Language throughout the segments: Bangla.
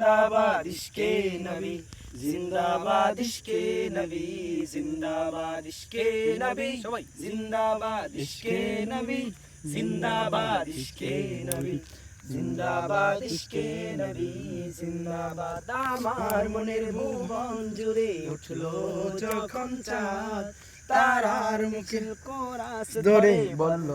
जिंदाबाद इश्के नबी जिंदाबाद इश्के नबी जिंदाबाद इश्के नबी जिंदाबाद इश्के नबी जिंदाबाद इश्के नबी जिंदाबाद इश्के नबी जिंदाबाद আমার মনের ভুবন জুড়ে উঠলো যখন চাঁদ তারার মুখে কোরাস ধরে বলল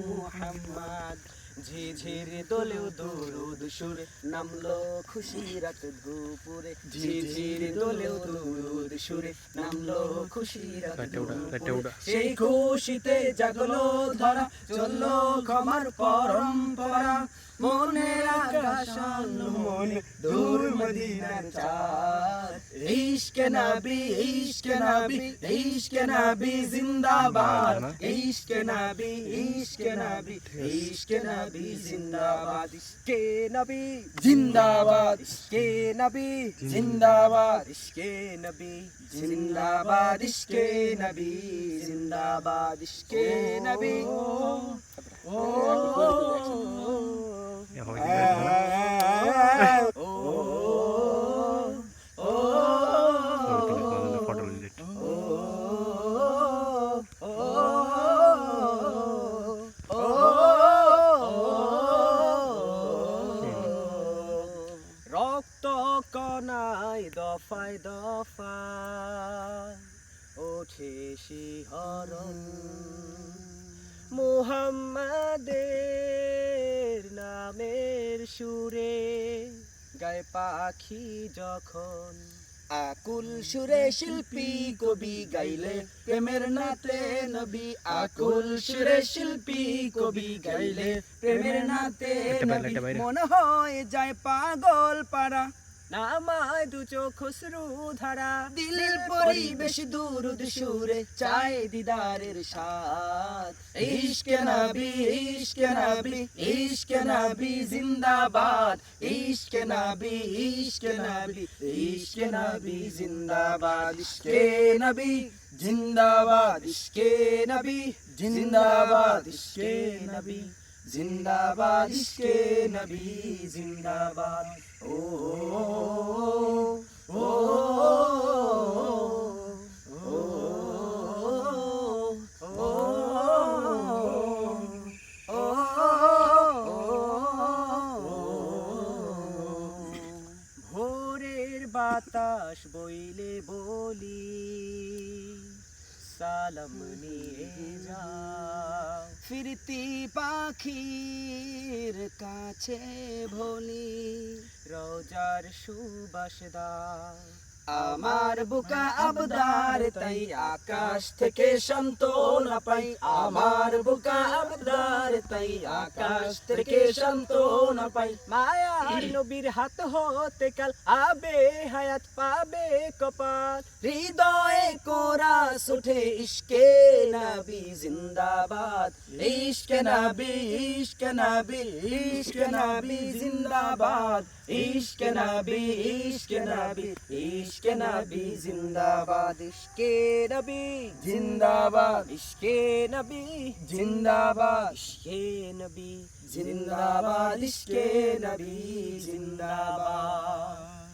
মুহাম্মদ ঝিঝির দোলেও দরুদ সুরে নামলো খুশি রাত দুপুরে ঝিঝির দোলেও দরুদ সুরে নামলো খুশি রাত দুপুরে সেই খুশিতে জাগলো ধরা চললো ক্ষমার পরম্পরা মনের আকাশ মনে দূর মদিনার চাঁদ ইশকে নবী ইশকে নবী ইশকে নবী জিন্দাবাদ ইশকে নবী ইশকে নবী ইশকে নবী জিন্দাবাদ ইশকে নবী জিন্দাবাদ ইশকে নবী জিন্দাবাদ ইশকে নবী জিন্দাবাদ ইশকে নবী জিন্দাবাদ ইশকে নবী ও রক্ত কণায় দফায় দফায় ওঠে শিহরণ মুহাম্মাদের নামের সুরে গায় পাখি যখন আকুল সুরে শিল্পী কবি গাইলে প্রেমের নাতে নবী আকুল সুরে শিল্পী কবি গাইলে প্রেমের নাতে নবী মনে হয় যায় পাগল পারা নামায় দু চোখ অশ্রু ধারা দিলের পরিবেশ দুরুদ সুরে চায় দিদারের স্বাদ ইশকে নবী ইশকে নবী ইশকে নবী জিন্দাবাদ ইশকে নবী ইশকে নবী ইশকে নবী জিন্দাবাদ ইশকে নবী জিন্দাবাদ ইশকে নবী জিন্দাবাদ ইশকে নবী জিন্দাবাদ ইশকে নবী জিন্দাবাদ ও ও ভোরের বাতাস বইলে বলি সালাম নিয়ে যা ফিরতি পাখির কাছে ভোলি রোজার সুবাস দাও আমার বুকা আবদার তাই আকাশ থেকে সান্ত্বনা পাই আমার বুকা আবদার তাই আকাশ থেকে সান্ত্বনা পাই মায়ার নবীর হাত হতে কাল আবে হায়াত পাবে কপাল হৃদয়ে কোরাস ওঠে ইশকে নবী জিন্দাবাদ ইশকে নবী ইশকে নবী ইশকে নবী জিন্দাবাদ ইশকে নবী ইশকে নবী ইশকে নবী জিন্দাবাদ ইশকে নবী জিন্দাবাদ ইশকে নবী জিন্দাবাদ ইশকে নবী জিন্দাবাদ ইশকে নবী জিন্দাবাদ